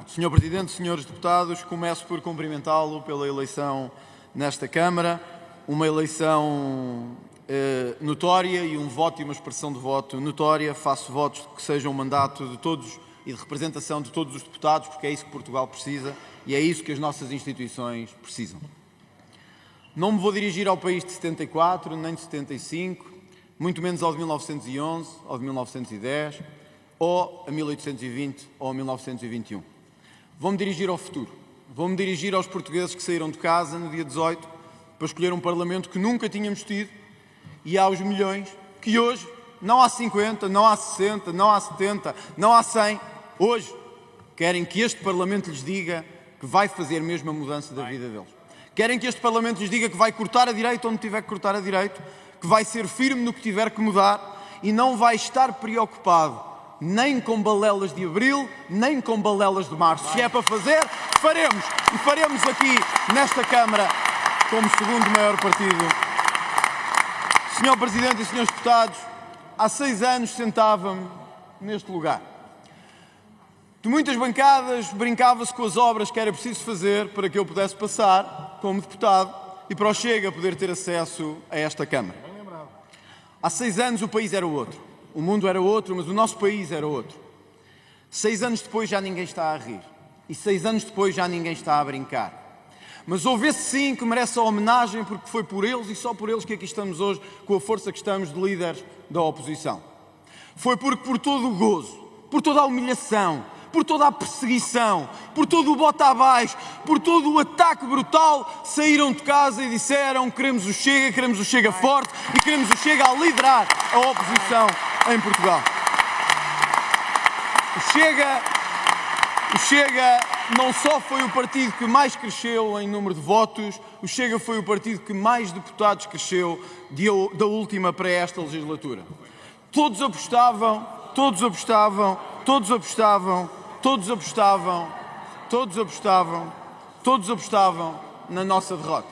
Sr. Presidente, senhores deputados, começo por cumprimentá-lo pela eleição nesta Câmara, uma eleição notória e um voto e uma expressão de voto notória. Faço votos que sejam um mandato de todos e de representação de todos os deputados, porque é isso que Portugal precisa e é isso que as nossas instituições precisam. Não me vou dirigir ao país de 74, nem de 75, muito menos ao de 1911, ao de 1910, ou a 1820 ou a 1921. Vou-me dirigir ao futuro. Vou-me dirigir aos portugueses que saíram de casa no dia 18 para escolher um Parlamento que nunca tínhamos tido e aos milhões que hoje, não há 50, não há 60, não há 70, não há 100, hoje querem que este Parlamento lhes diga que vai fazer mesmo a mudança da vida deles. Querem que este Parlamento lhes diga que vai cortar a direita onde tiver que cortar a direita, que vai ser firme no que tiver que mudar e não vai estar preocupado nem com balelas de abril, nem com balelas de março. Se é para fazer, faremos. E faremos aqui, nesta Câmara, como segundo maior partido. Senhor Presidente e senhores deputados, há 6 anos sentava-me neste lugar. De muitas bancadas brincava-se com as obras que era preciso fazer para que eu pudesse passar como deputado e para o Chega poder ter acesso a esta Câmara. Há 6 anos o país era outro. O mundo era outro, mas o nosso país era outro. 6 anos depois já ninguém está a rir. E 6 anos depois já ninguém está a brincar. Mas houve esse sim que merece a homenagem porque foi por eles e só por eles que aqui estamos hoje com a força que estamos de líderes da oposição. Foi porque por todo o gozo, por toda a humilhação, por toda a perseguição, por todo o bota abaixo, por todo o ataque brutal, saíram de casa e disseram queremos o Chega forte e queremos o Chega a liderar a oposição em Portugal. O Chega não só foi o partido que mais cresceu em número de votos, o Chega foi o partido que mais deputados cresceu da última para esta legislatura. Todos apostavam na nossa derrota.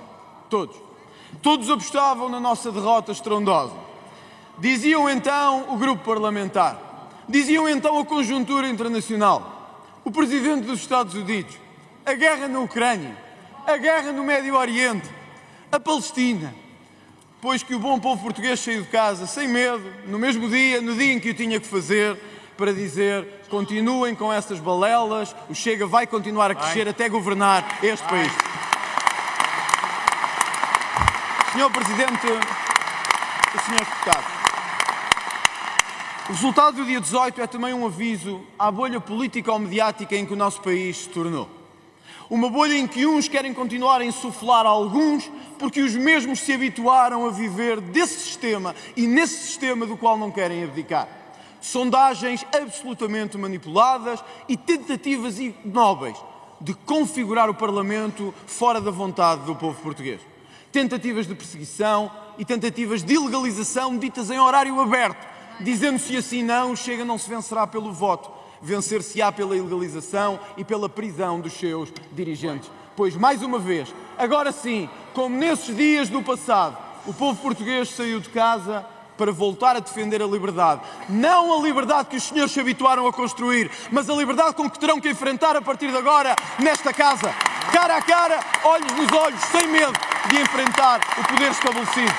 Todos apostavam na nossa derrota estrondosa. Diziam então o grupo parlamentar, diziam então a conjuntura internacional, o presidente dos Estados Unidos, a guerra na Ucrânia, a guerra no Médio Oriente, a Palestina. Pois que o bom povo português saiu de casa sem medo, no mesmo dia, no dia em que o tinha que fazer, para dizer continuem com essas balelas, o Chega vai continuar a crescer até governar este país. Senhor Presidente e senhores deputados, o resultado do dia 18 é também um aviso à bolha política ou mediática em que o nosso país se tornou. Uma bolha em que uns querem continuar a insuflar a alguns porque os mesmos se habituaram a viver desse sistema e nesse sistema do qual não querem abdicar. Sondagens absolutamente manipuladas e tentativas ignóbeis de configurar o Parlamento fora da vontade do povo português. Tentativas de perseguição e tentativas de ilegalização ditas em horário aberto, dizendo-se assim não, o Chega não se vencerá pelo voto, vencer-se-á pela ilegalização e pela prisão dos seus dirigentes. Pois, mais uma vez, agora sim, como nesses dias do passado, o povo português saiu de casa para voltar a defender a liberdade. Não a liberdade que os senhores se habituaram a construir, mas a liberdade com que terão que enfrentar a partir de agora nesta casa. Cara a cara, olhos nos olhos, sem medo de enfrentar o poder estabelecido.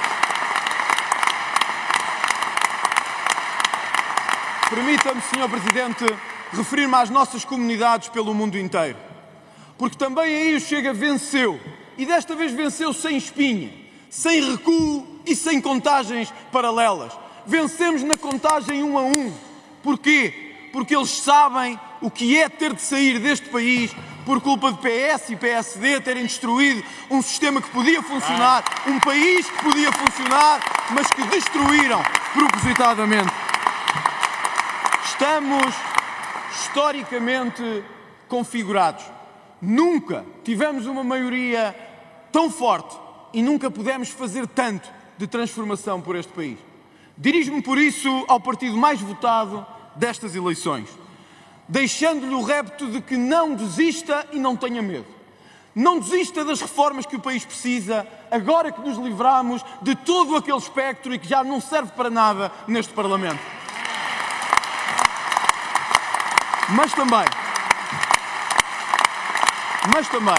Permita-me, Sr. Presidente, referir-me às nossas comunidades pelo mundo inteiro. Porque também aí o Chega venceu. E desta vez venceu sem espinha, sem recuo e sem contagens paralelas. Vencemos na contagem 1 a 1. Porquê? Porque eles sabem o que é ter de sair deste país por culpa de PS e PSD terem destruído um sistema que podia funcionar, um país que podia funcionar, mas que destruíram propositadamente. Estamos historicamente configurados. Nunca tivemos uma maioria tão forte e nunca pudemos fazer tanto de transformação por este país. Dirijo-me por isso ao partido mais votado destas eleições, deixando-lhe o repto de que não desista e não tenha medo. Não desista das reformas que o país precisa, agora que nos livramos de todo aquele espectro e que já não serve para nada neste Parlamento. Mas Mas também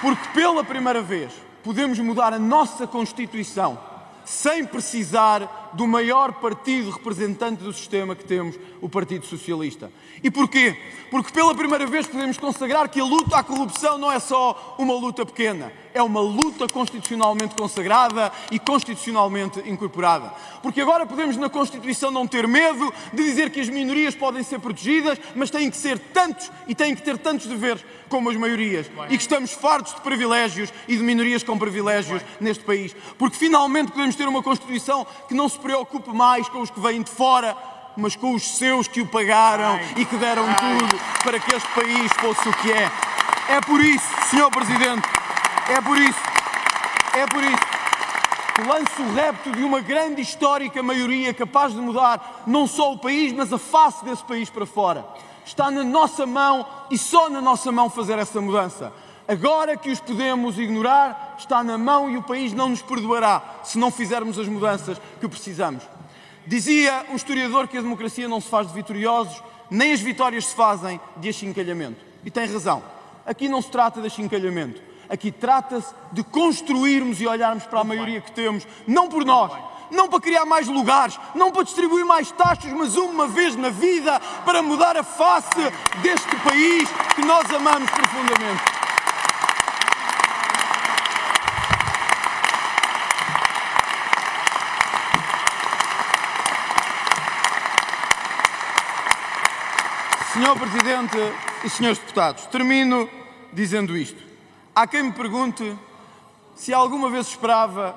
porque pela primeira vez podemos mudar a nossa Constituição sem precisar do maior partido representante do sistema que temos, o Partido Socialista. E porquê? Porque pela primeira vez podemos consagrar que a luta à corrupção não é só uma luta pequena, é uma luta constitucionalmente consagrada e constitucionalmente incorporada. Porque agora podemos na Constituição não ter medo de dizer que as minorias podem ser protegidas, mas têm que ser tantos e têm que ter tantos deveres como as maiorias. E que estamos fartos de privilégios e de minorias com privilégios neste país. Porque finalmente podemos ter uma Constituição que não se preocupe mais com os que vêm de fora, mas com os seus que o pagaram e que deram tudo para que este país fosse o que é. É por isso, Sr. Presidente, é por isso que lanço o repto de uma grande histórica maioria capaz de mudar não só o país, mas a face desse país para fora. Está na nossa mão e só na nossa mão fazer essa mudança. Agora que os podemos ignorar, está na mão e o país não nos perdoará se não fizermos as mudanças que precisamos. Dizia um historiador que a democracia não se faz de vitoriosos, nem as vitórias se fazem de achincalhamento. E tem razão. Aqui não se trata de achincalhamento. Aqui trata-se de construirmos e olharmos para a maioria que temos, não por nós, não para criar mais lugares, não para distribuir mais taxas, mas uma vez na vida para mudar a face deste país que nós amamos profundamente. Senhor Presidente e Senhores Deputados, termino dizendo isto. Há quem me pergunte se alguma vez esperava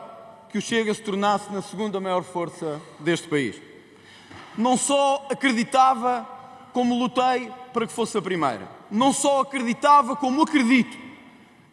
que o Chega se tornasse na segunda maior força deste país. Não só acreditava, como lutei para que fosse a primeira. Não só acreditava, como acredito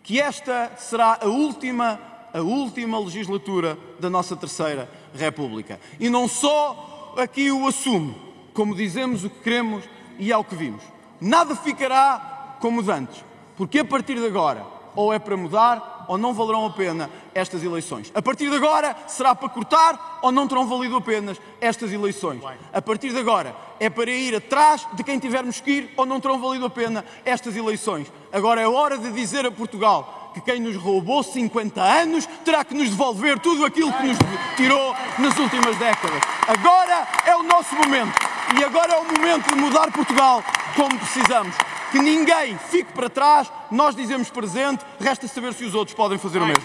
que esta será a última legislatura da nossa Terceira República. E não só aqui o assumo, como dizemos o que queremos e é o que vimos. Nada ficará como de antes, porque a partir de agora ou é para mudar ou não valerão a pena estas eleições. A partir de agora será para cortar ou não terão valido apenas estas eleições. A partir de agora é para ir atrás de quem tivermos que ir ou não terão valido a pena estas eleições. Agora é hora de dizer a Portugal que quem nos roubou 50 anos terá que nos devolver tudo aquilo que nos tirou nas últimas décadas. Agora é o nosso momento. E agora é o momento de mudar Portugal como precisamos. Que ninguém fique para trás, nós dizemos presente, resta saber se os outros podem fazer o mesmo.